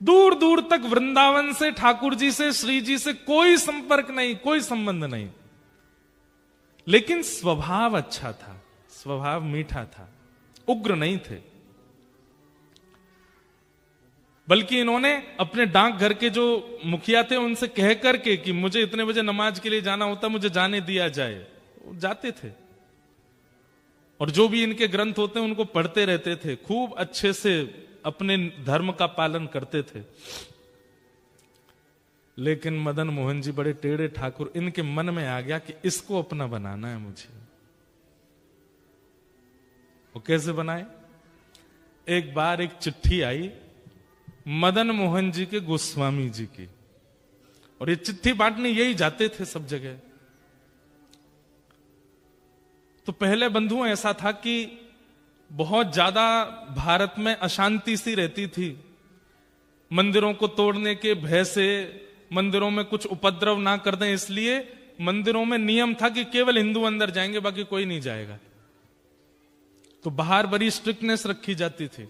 दूर दूर तक वृंदावन से, ठाकुर जी से, श्री जी से कोई संपर्क नहीं, कोई संबंध नहीं, लेकिन स्वभाव अच्छा था, स्वभाव मीठा था, उग्र नहीं थे। बल्कि इन्होंने अपने डाकघर के जो मुखिया थे उनसे कह करके कि मुझे इतने बजे नमाज के लिए जाना होता, मुझे जाने दिया जाए, वो जाते थे। और जो भी इनके ग्रंथ होते हैं उनको पढ़ते रहते थे, खूब अच्छे से अपने धर्म का पालन करते थे। लेकिन मदन मोहन जी बड़े टेढ़े ठाकुर, इनके मन में आ गया कि इसको अपना बनाना है मुझे। वो कैसे बनाए? एक बार एक चिट्ठी आई मदन मोहन जी के गोस्वामी जी की, और ये चिट्ठी बांटने यही जाते थे सब जगह। तो पहले बंधुओं ऐसा था कि बहुत ज्यादा भारत में अशांति सी रहती थी, मंदिरों को तोड़ने के भय से, मंदिरों में कुछ उपद्रव ना कर दें इसलिए मंदिरों में नियम था कि केवल हिंदू अंदर जाएंगे, बाकी कोई नहीं जाएगा। तो बाहर बड़ी स्ट्रिक्टनेस रखी जाती थी।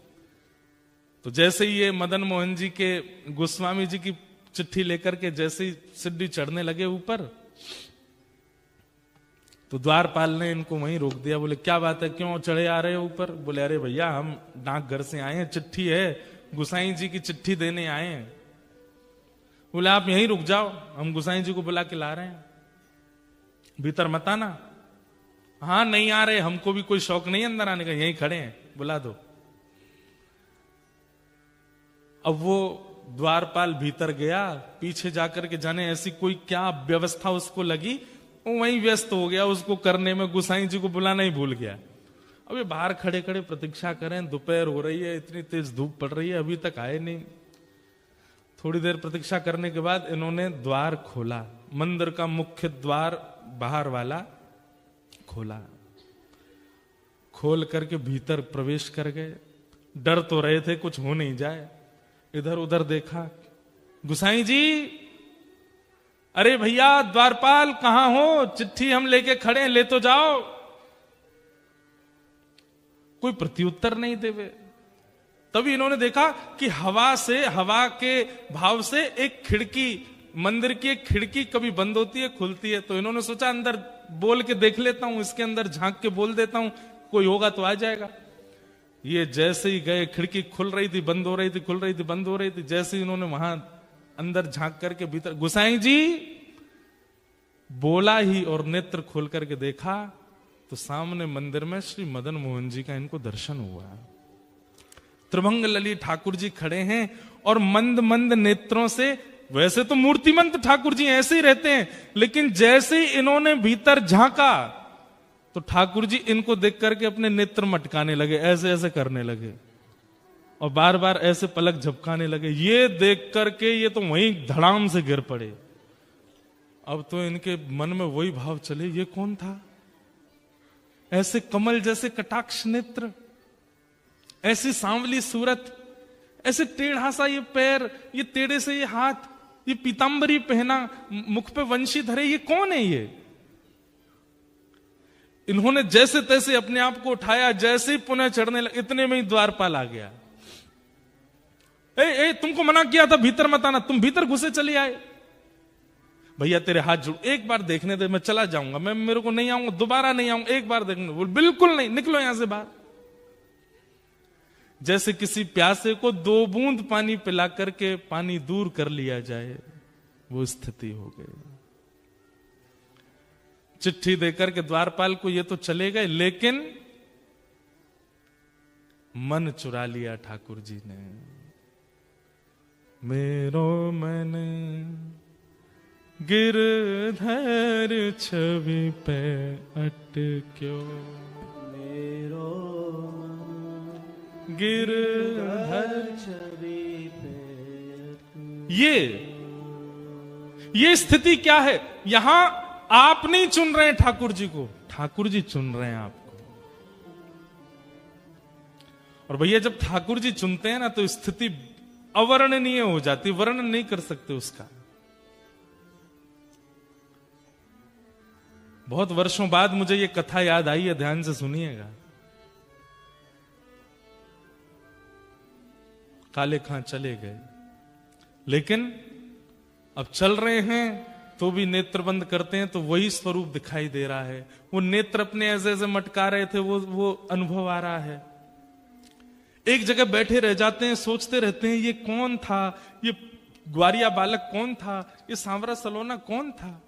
तो जैसे ही ये मदन मोहन जी के गोस्वामी जी की चिट्ठी लेकर के जैसे ही सीढ़ी चढ़ने लगे ऊपर, तो द्वारपाल ने इनको वहीं रोक दिया। बोले क्या बात है, क्यों चढ़े आ रहे हो ऊपर? बोले अरे भैया हम डाकघर से आए हैं, चिट्ठी है, गुसाई जी की चिट्ठी देने आए हैं। बोले आप यहीं रुक जाओ, हम गुसाई जी को बुला के ला रहे हैं, भीतर मत आना। हाँ नहीं आ रहे, हमको भी कोई शौक नहीं अंदर आने का, यहीं खड़े हैं, बुला दो। अब वो द्वारपाल भीतर गया, पीछे जाकर के जाने ऐसी कोई क्या व्यवस्था उसको लगी, वो वहीं व्यस्त हो गया उसको करने में, गुसाई जी को बुलाना ही भूल गया। अब ये बाहर खड़े खड़े प्रतीक्षा करें, दोपहर हो रही है, इतनी तेज धूप पड़ रही है, अभी तक आए नहीं। थोड़ी देर प्रतीक्षा करने के बाद इन्होंने द्वार खोला, मंदिर का मुख्य द्वार बाहर वाला खोला, खोल करके भीतर प्रवेश कर गए। डर तो रहे थे कुछ हो नहीं जाए, इधर उधर देखा, गुसाई जी, अरे भैया द्वारपाल कहां हो, चिट्ठी हम लेके खड़े हैं, ले तो जाओ। कोई प्रत्युत्तर नहीं देवे। तभी इन्होंने देखा कि हवा से, हवा के भाव से एक खिड़की, मंदिर की एक खिड़की कभी बंद होती है खुलती है। तो इन्होंने सोचा अंदर बोल के देख लेता हूं, इसके अंदर झांक के बोल देता हूं, कोई होगा तो आ जाएगा। ये जैसे ही गए, खिड़की खुल रही थी, बंद हो रही थी, खुल रही थी, बंद हो रही थी। जैसे ही इन्होंने वहां अंदर झांक करके भीतर गुसाई जी बोला ही और नेत्र खोल करके देखा, तो सामने मंदिर में श्री मदन मोहन जी का इनको दर्शन हुआ। त्रिभंग लली ठाकुर जी खड़े हैं और मंद मंद नेत्रों से, वैसे तो मूर्तिमंत ठाकुर जी ऐसे ही रहते हैं, लेकिन जैसे ही इन्होंने भीतर झांका तो ठाकुर जी इनको देख करके अपने नेत्र मटकाने लगे, ऐसे ऐसे करने लगे और बार बार ऐसे पलक झपकाने लगे। ये देख करके ये तो वहीं धड़ाम से गिर पड़े। अब तो इनके मन में वही भाव चले, ये कौन था? ऐसे कमल जैसे कटाक्ष नेत्र, ऐसी सांवली सूरत, ऐसे टेढ़ा सा ये पैर, ये टेढ़े से ये हाथ, ये पीतांबरी पहना, मुख पे वंशी धरे, ये कौन है ये? इन्होंने जैसे तैसे अपने आप को उठाया, जैसे ही पुनः चढ़ने लगे, इतने में ही द्वारपाल आ गया। ए, तुमको मना किया था भीतर मत आना, तुम भीतर घुसे चले आए। भैया तेरे हाथ जुड़, एक बार देखने दे, मैं चला जाऊंगा, मैं मेरे को नहीं आऊंगा, दोबारा नहीं आऊंगा, एक बार देखने। बोल बिल्कुल नहीं, निकलो यहां से बाहर। जैसे किसी प्यासे को 2 बूंद पानी पिला करके पानी दूर कर लिया जाए, वो स्थिति हो गई। चिट्ठी देकर के द्वारपाल को ये तो चले गए, लेकिन मन चुरा लिया ठाकुर जी ने। मेरो मन गिरधर छवि पे अटक्यो, मेरो गिरधर छवि पे। ये स्थिति क्या है? यहां आप नहीं चुन रहे हैं ठाकुर जी को, ठाकुर जी चुन रहे हैं आपको। और भैया जब ठाकुर जी चुनते हैं ना, तो स्थिति अवर्णनीय हो जाती, वर्णन नहीं कर सकते उसका। बहुत वर्षों बाद मुझे ये कथा याद आई है, ध्यान से सुनिएगा। काले खां चले गए, लेकिन अब चल रहे हैं तो भी नेत्र बंद करते हैं तो वही स्वरूप दिखाई दे रहा है। वो नेत्र अपने ऐसे ऐसे मटका रहे थे, वो अनुभव आ रहा है। एक जगह बैठे रह जाते हैं, सोचते रहते हैं ये कौन था, ये ग्वारिया बालक कौन था, ये सांवरा सलोना कौन था।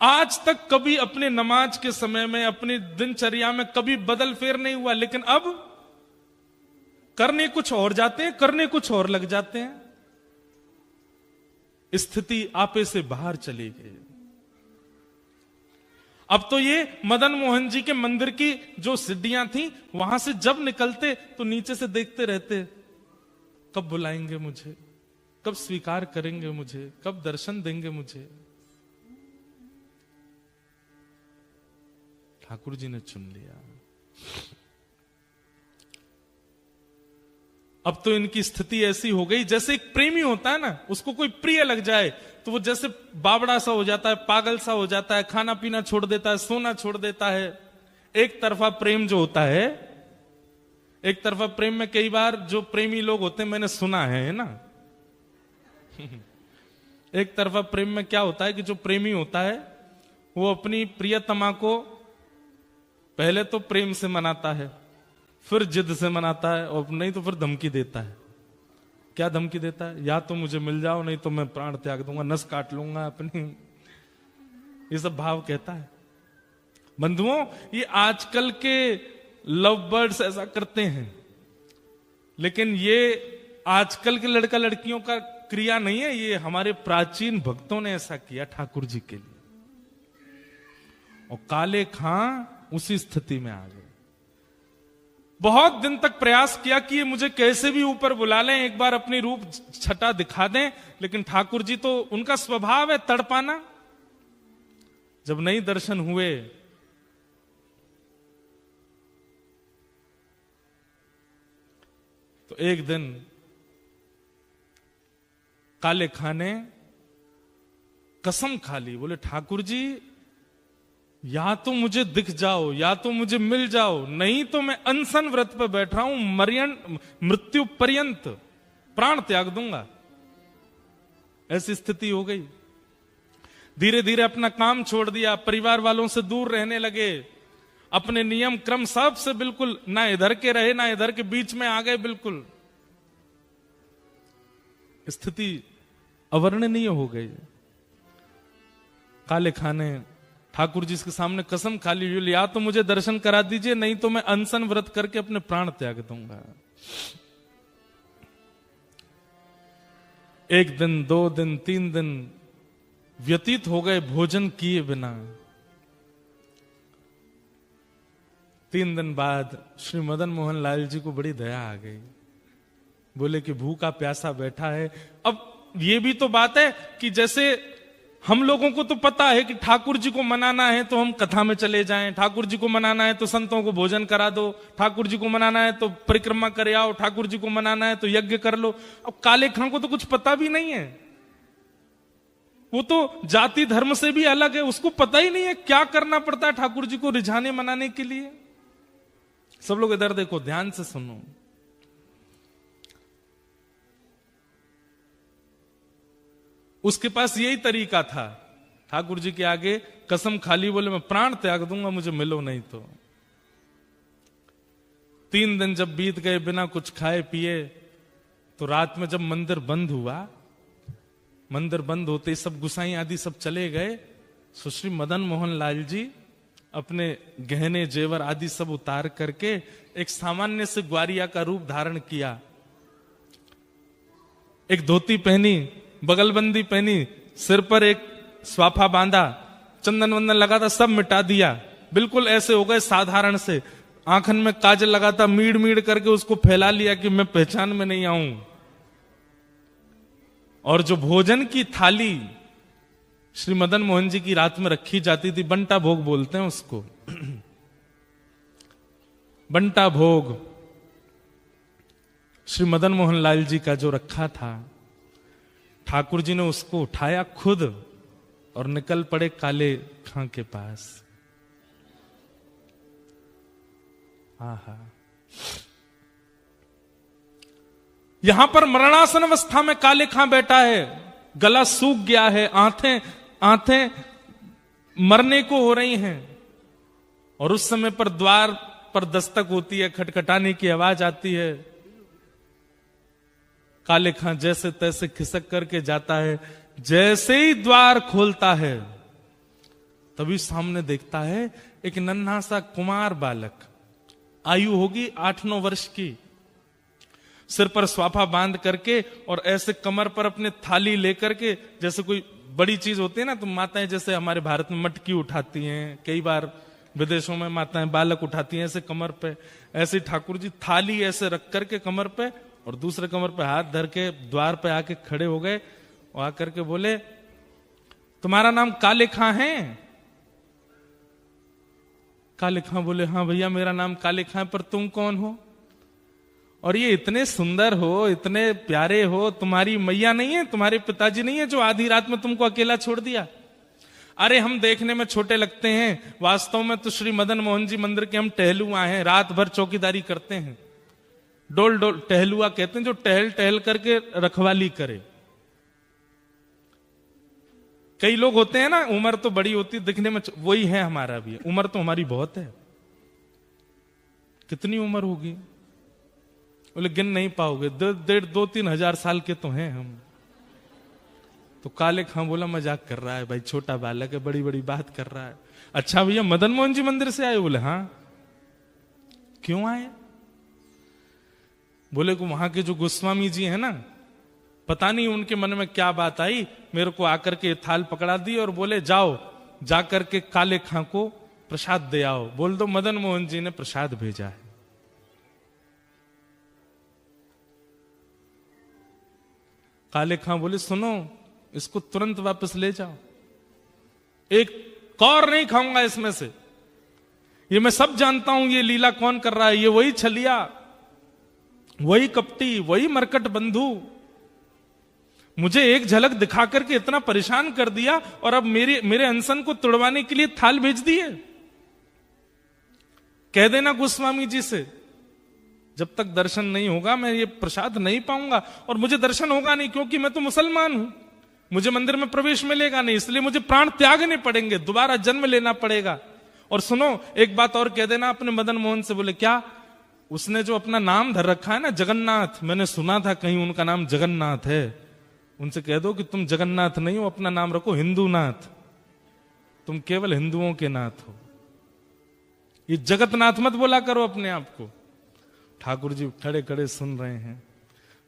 आज तक कभी अपने नमाज के समय में, अपनी दिनचर्या में कभी बदल फेर नहीं हुआ, लेकिन अब करने कुछ और जाते हैं, करने कुछ और लग जाते हैं। स्थिति आपे से बाहर चली गई। अब तो ये मदन मोहन जी के मंदिर की जो सीढ़ियां थी, वहां से जब निकलते तो नीचे से देखते रहते, कब बुलाएंगे मुझे, कब स्वीकार करेंगे मुझे, कब दर्शन देंगे मुझे। ठाकुर जी ने चुन लिया। अब तो इनकी स्थिति ऐसी हो गई, जैसे एक प्रेमी होता है ना, उसको कोई प्रिय लग जाए तो वो जैसे बावड़ा सा हो जाता है, पागल सा हो जाता है, खाना पीना छोड़ देता है, सोना छोड़ देता है। एक तरफा प्रेम जो होता है, एक तरफा प्रेम में कई बार जो प्रेमी लोग होते हैं, मैंने सुना है ना एक तरफा प्रेम में क्या होता है कि जो प्रेमी होता है वो अपनी प्रियतमा को पहले तो प्रेम से मनाता है, फिर जिद से मनाता है, और नहीं तो फिर धमकी देता है। क्या धमकी देता है? या तो मुझे मिल जाओ, नहीं तो मैं प्राण त्याग दूंगा, नस काट लूंगा अपनी। ये सब भाव कहता है। बंधुओं, ये आजकल के लव बर्ड्स ऐसा करते हैं, लेकिन ये आजकल के लड़का लड़कियों का क्रिया नहीं है, ये हमारे प्राचीन भक्तों ने ऐसा किया ठाकुर जी के लिए। और काले खां उसी स्थिति में आ गए। बहुत दिन तक प्रयास किया कि ये मुझे कैसे भी ऊपर बुला लें, एक बार अपनी रूप छटा दिखा दें, लेकिन ठाकुर जी तो उनका स्वभाव है तड़पाना। जब नहीं दर्शन हुए तो एक दिन काले खां ने कसम खा ली, बोले ठाकुर जी या तो मुझे दिख जाओ, या तो मुझे मिल जाओ, नहीं तो मैं अनशन व्रत पर बैठ रहा हूं, मृत्यु पर्यंत प्राण त्याग दूंगा। ऐसी स्थिति हो गई। धीरे धीरे अपना काम छोड़ दिया, परिवार वालों से दूर रहने लगे, अपने नियम क्रम सब से बिल्कुल ना इधर के रहे ना इधर के, बीच में आ गए बिल्कुल। स्थिति अवर्णनीय हो गई। काले खां ने ठाकुर जी के सामने कसम खा ली, या तो मुझे दर्शन करा दीजिए, नहीं तो मैं अनशन व्रत करके अपने प्राण त्याग दूंगा। एक दिन, 2 दिन, 3 दिन व्यतीत हो गए भोजन किए बिना। 3 दिन बाद श्री मदन मोहन लाल जी को बड़ी दया आ गई। बोले कि भूखा प्यासा बैठा है। अब ये भी तो बात है कि जैसे हम लोगों को तो पता है कि ठाकुर जी को मनाना है तो हम कथा में चले जाएं, ठाकुर जी को मनाना है तो संतों को भोजन करा दो, ठाकुर जी को मनाना है तो परिक्रमा करे आओ, ठाकुर जी को मनाना है तो यज्ञ कर लो। अब काले खां को तो कुछ पता भी नहीं है, वो तो जाति धर्म से भी अलग है, उसको पता ही नहीं है क्या करना पड़ता है ठाकुर जी को रिझाने मनाने के लिए। सब लोग इधर देखो, ध्यान से सुनो। उसके पास यही तरीका था, ठाकुर जी के आगे कसम खाली, बोले मैं प्राण त्याग दूंगा, मुझे मिलो नहीं तो। 3 दिन जब बीत गए बिना कुछ खाए पिए, तो रात में जब मंदिर बंद हुआ, मंदिर बंद होते सब गुसाई आदि सब चले गए, सुश्री मदन मोहन लाल जी अपने गहने जेवर आदि सब उतार करके एक सामान्य से ग्वारिया का रूप धारण किया। एक धोती पहनी, बगलबंदी पहनी, सिर पर एक स्वाफा बांधा, चंदन वंदन लगा था, सब मिटा दिया, बिल्कुल ऐसे हो गए साधारण से। आंखन में काजल लगा था, मीड़ मीड़ करके उसको फैला लिया कि मैं पहचान में नहीं आऊं। और जो भोजन की थाली श्री मदन मोहन जी की रात में रखी जाती थी, बंटा भोग बोलते हैं उसको बंटा भोग श्री मदन मोहन लाल जी का जो रखा था, ठाकुर जी ने उसको उठाया खुद और निकल पड़े काले खां के पास। आहा, यहां पर मरणासन अवस्था में काले खां बैठा है, गला सूख गया है, आंखें मरने को हो रही हैं, और उस समय पर द्वार पर दस्तक होती है, खटखटाने की आवाज आती है। काले खां जैसे तैसे खिसक करके जाता है, जैसे ही द्वार खोलता है तभी सामने देखता है एक नन्हा सा कुमार बालक, आयु होगी 8-9 वर्ष की, सिर पर स्वाफा बांध करके और ऐसे कमर पर अपने थाली लेकर के, जैसे कोई बड़ी चीज होती है ना, तो माताएं जैसे हमारे भारत में मटकी उठाती हैं, कई बार विदेशों में माताएं बालक उठाती हैं ऐसे कमर पे, ऐसे ठाकुर जी थाली ऐसे रख करके कमर पे और दूसरे कमर पे हाथ धर के द्वार पे आके खड़े हो गए और आकर के बोले, तुम्हारा नाम काले खां है? काले खां बोले, हाँ भैया मेरा नाम काले खां, पर तुम कौन हो? और ये इतने सुंदर हो, इतने प्यारे हो, तुम्हारी मैया नहीं है, तुम्हारे पिताजी नहीं है जो आधी रात में तुमको अकेला छोड़ दिया? अरे हम देखने में छोटे लगते हैं, वास्तव में तो श्री मदन मोहन जी मंदिर के हम टहलुआ हैं, रात भर चौकीदारी करते हैं। डोल डोल टहलुआ कहते हैं जो टहल टहल करके रखवाली करे। कई लोग होते हैं ना, उम्र तो बड़ी होती है दिखने में, वही है हमारा भी, उम्र तो हमारी बहुत है। कितनी उम्र होगी? बोले गिन नहीं पाओगे, 2-3 हजार साल के तो हैं हम। तो काले खां बोला मजाक कर रहा है भाई, छोटा बालक है, बड़ी बड़ी बात कर रहा है। अच्छा भैया मदन मोहन जी मंदिर से आए? बोले हाँ। क्यों आए? बोले को वहां के जो गोस्वामी जी है ना, पता नहीं उनके मन में क्या बात आई, मेरे को आकर के थाल पकड़ा दी और बोले जाओ जाकर के काले खां को प्रसाद दे आओ, बोल दो मदन मोहन जी ने प्रसाद भेजा है। काले खां बोले सुनो, इसको तुरंत वापस ले जाओ, एक कौर नहीं खाऊंगा इसमें से। ये मैं सब जानता हूं ये लीला कौन कर रहा है, ये वही छलिया, वही कपटी, वही मरकट बंधु, मुझे एक झलक दिखा करके इतना परेशान कर दिया और अब मेरे अनशन को तुड़वाने के लिए थाल भेज दिए। कह देना गोस्वामी जी से, जब तक दर्शन नहीं होगा मैं ये प्रसाद नहीं पाऊंगा, और मुझे दर्शन होगा नहीं क्योंकि मैं तो मुसलमान हूं, मुझे मंदिर में प्रवेश मिलेगा नहीं, इसलिए मुझे प्राण त्यागने पड़ेंगे, दोबारा जन्म लेना पड़ेगा। और सुनो एक बात और कह देना अपने मदन मोहन से। बोले क्या? उसने जो अपना नाम धर रखा है ना जगन्नाथ, मैंने सुना था कहीं उनका नाम जगन्नाथ है, उनसे कह दो कि तुम जगन्नाथ नहीं हो, अपना नाम रखो हिंदूनाथ, तुम केवल हिंदुओं के नाथ हो, ये जगतनाथ मत बोला करो अपने आप को। ठाकुर जी खड़े खड़े सुन रहे हैं।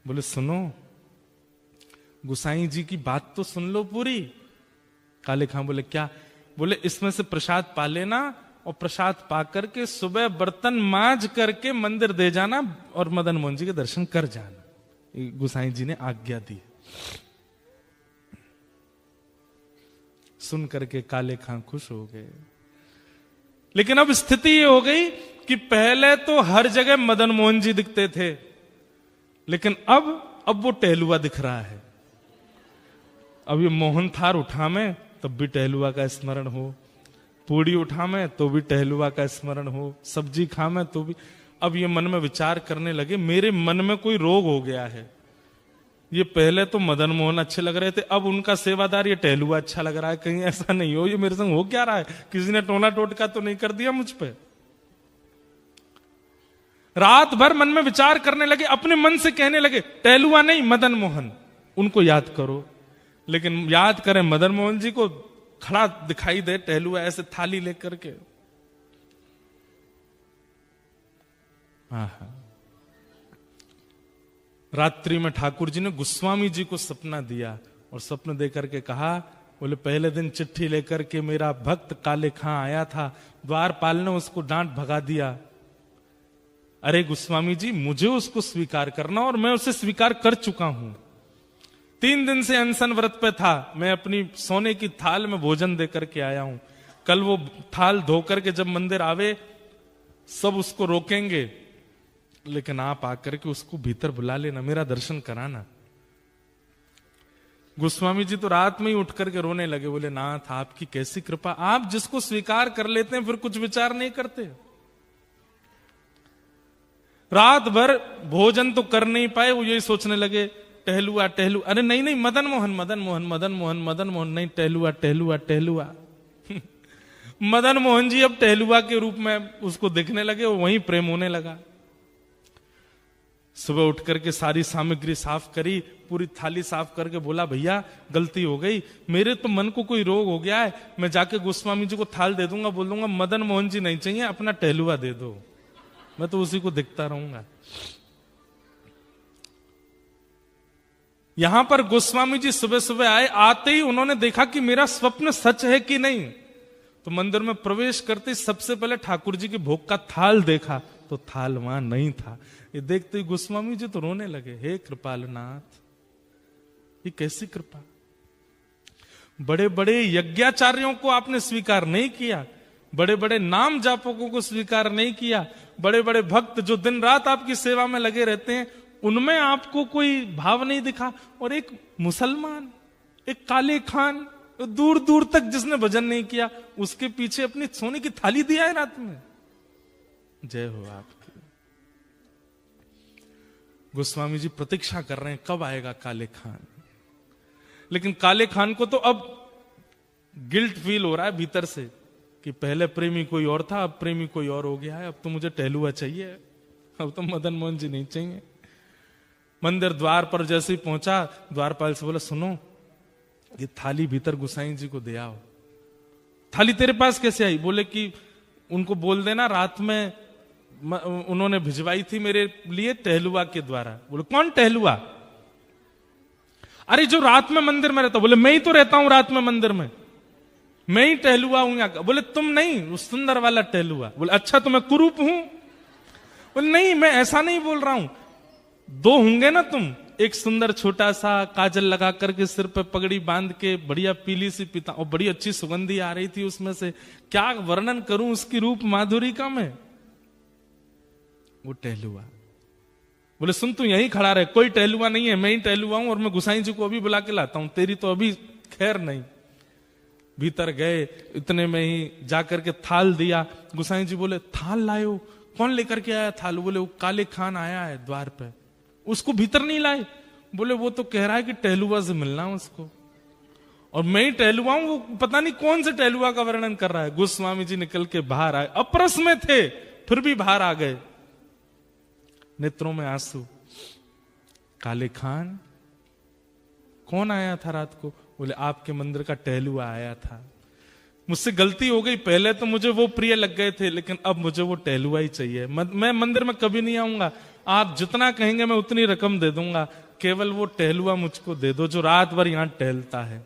बोले सुनो गुसाई जी की बात तो सुन लो पूरी। काले खां बोले क्या? बोले इसमें से प्रसाद पा लेना और प्रसाद पा करके सुबह बर्तन मांज करके मंदिर दे जाना और मदन मोहन जी के दर्शन कर जाना। गुसाई जी ने आज्ञा दी। सुन करके काले खां खुश हो गए। लेकिन अब स्थिति ये हो गई कि पहले तो हर जगह मदन मोहन जी दिखते थे, लेकिन अब वो टहलुआ दिख रहा है। अब ये मोहन थार उठा में तब भी टहलुआ का स्मरण हो, पूड़ी उठा में तो भी टहलुआ का स्मरण हो, सब्जी खा में तो भी। अब ये मन में विचार करने लगे मेरे मन में कोई रोग हो गया है। ये पहले तो मदन मोहन अच्छे लग रहे थे, अब उनका सेवादार ये टहलुआ अच्छा लग रहा है, कहीं ऐसा नहीं हो ये मेरे संग हो क्या रहा है, किसी ने टोना टोटका तो नहीं कर दिया मुझ पे। रात भर मन में विचार करने लगे, अपने मन से कहने लगे टहलुआ नहीं मदन मोहन, उनको याद करो। लेकिन याद करें मदन मोहन जी को खड़ा दिखाई दे टहलुआ ऐसे थाली लेकर के। रात्रि में ठाकुर जी ने गोस्वामी जी को सपना दिया और सपने देकर के कहा, बोले पहले दिन चिट्ठी लेकर के मेरा भक्त काले खां आया था, द्वारपाल ने उसको डांट भगा दिया। अरे गोस्वामी जी मुझे उसको स्वीकार करना और मैं उसे स्वीकार कर चुका हूं। 3 दिन से अनशन व्रत पे था, मैं अपनी सोने की थाल में भोजन देकर के आया हूं। कल वो थाल धोकर के जब मंदिर आवे सब उसको रोकेंगे, लेकिन आप आकर के उसको भीतर बुला लेना, मेरा दर्शन कराना। गोस्वामी जी तो रात में ही उठ करके रोने लगे। बोले नाथ आपकी कैसी कृपा, आप जिसको स्वीकार कर लेते हैं फिर कुछ विचार नहीं करते। रात भर भोजन तो कर नहीं पाए, वो यही सोचने लगे टहलुआ टहलुआ। अरे नहीं नहीं, मदन मोहन मदन मोहन मदन मोहन मदन मोहन, नहीं टहलुआ टहलुआ टहलुआ। मदन मोहन जी अब टहलुआ के रूप में उसको दिखने लगे, और वहीं प्रेम होने लगा। सुबह उठ करके सारी सामग्री साफ करी, पूरी थाली साफ करके बोला भैया गलती हो गई, मेरे तो मन को कोई रोग हो गया है, मैं जाके गोस्वामी जी को थाल दे दूंगा, बोल दूंगा मदन मोहन जी नहीं चाहिए, अपना टहलुआ दे दो, मैं तो उसी को दिखता रहूंगा। यहां पर गोस्वामी जी सुबह सुबह आए, आते ही उन्होंने देखा कि मेरा स्वप्न सच है कि नहीं। तो मंदिर में प्रवेश करते सबसे पहले ठाकुर जी के भोग का थाल देखा, तो थाल वहां नहीं था। ये देखते ही गोस्वामी जी तो रोने लगे, हे कृपालनाथ, ये कैसी कृपा, बड़े बड़े यज्ञाचार्यों को आपने स्वीकार नहीं किया, बड़े बड़े नाम जापकों को स्वीकार नहीं किया, बड़े बड़े भक्त जो दिन रात आपकी सेवा में लगे रहते हैं, उनमें आपको कोई भाव नहीं दिखा, और एक मुसलमान, एक काले खान, दूर दूर तक जिसने भजन नहीं किया, उसके पीछे अपनी सोने की थाली दिया है रात में। जय हो आपकी। गोस्वामी जी प्रतीक्षा कर रहे हैं कब आएगा काले खान, लेकिन काले खान को तो अब गिल्ट फील हो रहा है भीतर से कि पहले प्रेमी कोई और था, अब प्रेमी कोई और हो गया है, अब तो मुझे टहलुआ चाहिए, अब तो मदन मोहन जी नहीं चाहिए। मंदिर द्वार पर जैसे ही पहुंचा, द्वारपाल से बोला सुनो, ये थाली भीतर गुसाई जी को दे आओ। थाली तेरे पास कैसे आई? बोले कि उनको बोल देना रात में उन्होंने भिजवाई थी मेरे लिए टहलुआ के द्वारा। बोले कौन टहलुआ? अरे जो रात में मंदिर में रहता। बोले मैं ही तो रहता हूं रात में मंदिर में, मैं ही टहलुआ हूं यहां। बोले तुम नहीं, उस सुंदर वाला टहलुआ। बोले अच्छा तो मैं कुरूप हूं? बोले नहीं, मैं ऐसा नहीं बोल रहा हूं, दो होंगे ना तुम, एक सुंदर छोटा सा काजल लगा करके सिर पे पगड़ी बांध के, बढ़िया पीली सी पिता, और बड़ी अच्छी सुगंधी आ रही थी उसमें से, क्या वर्णन करूं उसकी रूप माधुरी का मैं। वो टहलुआ। बोले सुन तू यहीं खड़ा रहे, कोई टहलुआ नहीं है, मैं ही टहलुआ हूं, और मैं गुसाई जी को अभी बुला के लाता हूं, तेरी तो अभी खैर नहीं। भीतर गए, इतने में ही जाकर के थाल दिया। गुसाई जी बोले थाल लायो? कौन लेकर के आया थाल? बोले वो काले खान आया है द्वार पे, उसको भीतर नहीं लाए? बोले वो तो कह रहा है कि टहलुआ से मिलना उसको, और मैं ही टहलुआ हूं, वो पता नहीं कौन से टहलुआ का वर्णन कर रहा है। गोस्वामी जी निकल के बाहर आए, अप्रस में थे फिर भी बाहर आ गए, नेत्रों में आंसू। काले खान कौन आया था रात को? बोले आपके मंदिर का टहलुआ आया था, मुझसे गलती हो गई, पहले तो मुझे वो प्रिय लग गए थे, लेकिन अब मुझे वो टहलुआ ही चाहिए, मैं मंदिर में कभी नहीं आऊंगा, आप जितना कहेंगे मैं उतनी रकम दे दूंगा, केवल वो टहलुआ मुझको दे दो जो रात भर यहां टहलता है।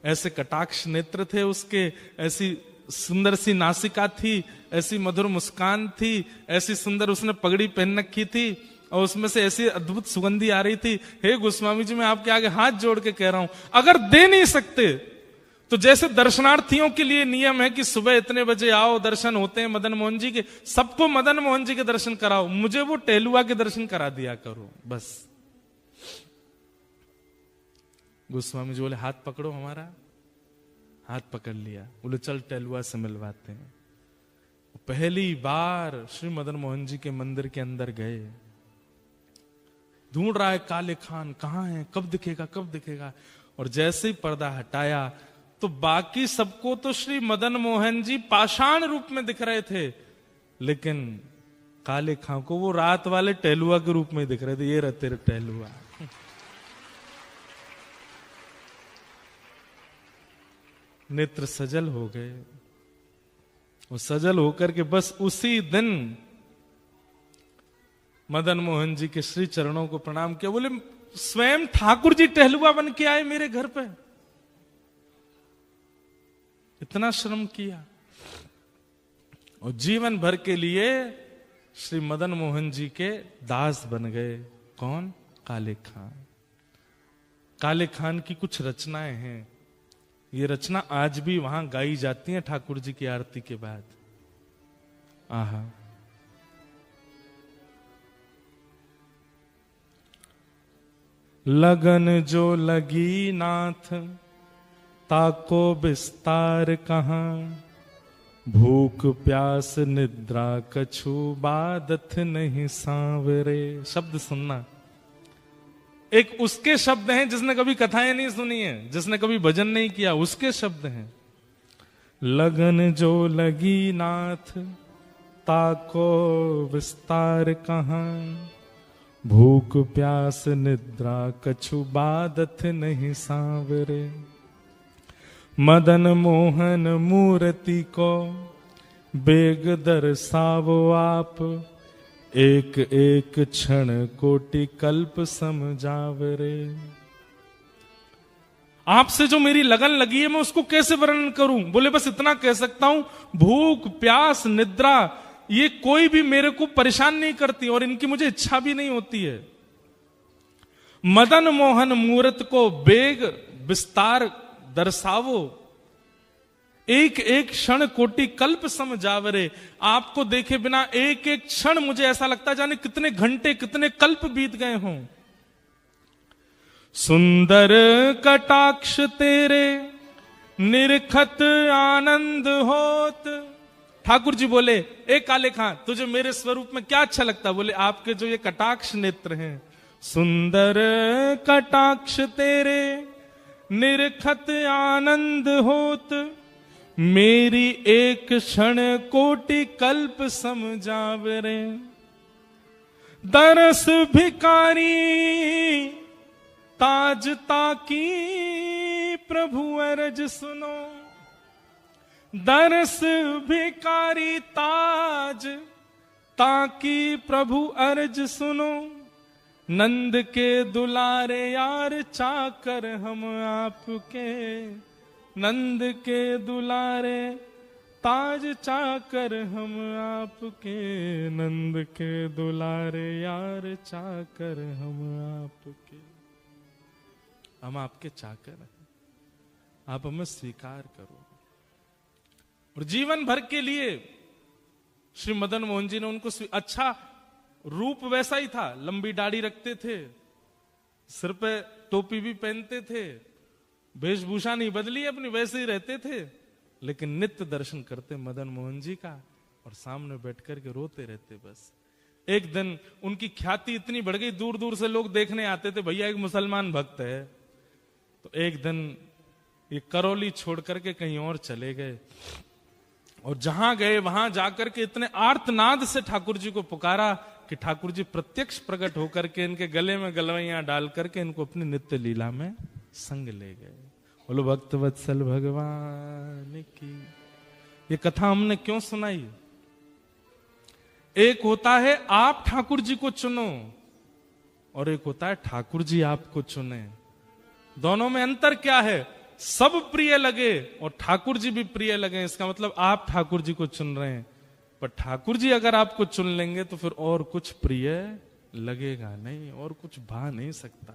ऐसे कटाक्ष नेत्र थे उसके, ऐसी सुंदर सी नासिका थी, ऐसी मधुर मुस्कान थी, ऐसी सुंदर उसने पगड़ी पहन रखी थी, और उसमें से ऐसी अद्भुत सुगंधी आ रही थी। हे गोस्वामी जी, मैं आपके आगे हाथ जोड़ के कह रहा हूं, अगर दे नहीं सकते तो जैसे दर्शनार्थियों के लिए नियम है कि सुबह इतने बजे आओ, दर्शन होते हैं मदन मोहन जी के, सबको मदन मोहन जी के दर्शन कराओ, मुझे वो टहलुआ के दर्शन करा दिया करो बस। गोस्वामी जी बोले हाथ पकड़ो हमारा, हाथ पकड़ लिया। बोले चल टहलुआ से मिलवाते हैं। पहली बार श्री मदन मोहन जी के मंदिर के अंदर गए, ढूंढ रहा है काले खान कहां है, कब दिखेगा कब दिखेगा, और जैसे ही पर्दा हटाया तो बाकी सबको तो श्री मदन मोहन जी पाषाण रूप में दिख रहे थे, लेकिन काले खां को वो रात वाले टहलुआ के रूप में दिख रहे थे। ये रहे तेरे टहलुआ। नेत्र सजल हो गए, वो सजल होकर के बस उसी दिन मदन मोहन जी के श्री चरणों को प्रणाम किया। बोले स्वयं ठाकुर जी टहलुआ बन के आए मेरे घर पे, इतना श्रम किया, और जीवन भर के लिए श्री मदन मोहन जी के दास बन गए। कौन? काले खान। काले खान की कुछ रचनाएं हैं, ये रचना आज भी वहां गाई जाती है ठाकुर जी की आरती के बाद। आहा, लगन जो लगी नाथ ताको विस्तार कहां, भूख प्यास निद्रा कछु बादत नहीं सांवरे। शब्द सुनना, एक उसके शब्द हैं जिसने कभी कथाएं नहीं सुनी है, जिसने कभी भजन नहीं किया, उसके शब्द हैं। लगन जो लगी नाथ ताको विस्तार कहां, भूख प्यास निद्रा कछु बादत नहीं सांवरे। मदन मोहन मूर्ति को बेग दर्शावो आप, एक एक क्षण कोटि कल्प समझावरे। आपसे जो मेरी लगन लगी है मैं उसको कैसे वर्णन करूं? बोले बस इतना कह सकता हूं, भूख प्यास निद्रा ये कोई भी मेरे को परेशान नहीं करती और इनकी मुझे इच्छा भी नहीं होती है। मदन मोहन मूर्त को बेग विस्तार दर्शावो, एक एक क्षण कोटि कल्प समझावरे। आपको देखे बिना एक एक क्षण मुझे ऐसा लगता है जाने कितने घंटे कितने कल्प बीत गए हों। सुंदर कटाक्ष तेरे निरखत आनंद होत। ठाकुर जी बोले, ए काले खां तुझे मेरे स्वरूप में क्या अच्छा लगता? बोले आपके जो ये कटाक्ष नेत्र हैं। सुंदर कटाक्ष तेरे निरखत आनंद होत, मेरी एक क्षण कोटि कल्प समझावरे। दरस भिकारी ताज ताकी प्रभु अरज सुनो, दरस भिकारी ताज ताकी प्रभु अर्ज सुनो। नंद के दुलारे यार चाकर हम आपके, नंद के दुलारे ताज चाकर हम आपके, नंद के दुलारे यार चाकर हम आपके। हम आपके चाकर हैं, आप हमें स्वीकार करो। और जीवन भर के लिए श्री मदन मोहन जी ने उनको अच्छा, रूप वैसा ही था, लंबी दाढ़ी रखते थे, सिर पे टोपी भी पहनते थे, वेशभूषा नहीं बदली अपनी, वैसे ही रहते थे, लेकिन नित्य दर्शन करते मदन मोहन जी का और सामने बैठ करके रोते रहते। बस एक दिन उनकी ख्याति इतनी बढ़ गई, दूर दूर से लोग देखने आते थे, भैया एक मुसलमान भक्त है। तो एक दिन ये करौली छोड़ करके कहीं और चले गए और जहां गए वहां जाकर के इतने आर्तनाद से ठाकुर जी को पुकारा कि ठाकुर जी प्रत्यक्ष प्रकट होकर के इनके गले में गलवैया डाल करके इनको अपनी नित्य लीला में संग ले गए। बोलो भक्त वत्सल भगवान की। ये कथा हमने क्यों सुनाई? एक होता है आप ठाकुर जी को चुनो और एक होता है ठाकुर जी आपको चुने। दोनों में अंतर क्या है? सब प्रिय लगे और ठाकुर जी भी प्रिय लगे, इसका मतलब आप ठाकुर जी को चुन रहे हैं। पर ठाकुर जी अगर आपको चुन लेंगे तो फिर और कुछ प्रिय लगेगा नहीं, और कुछ भा नहीं सकता।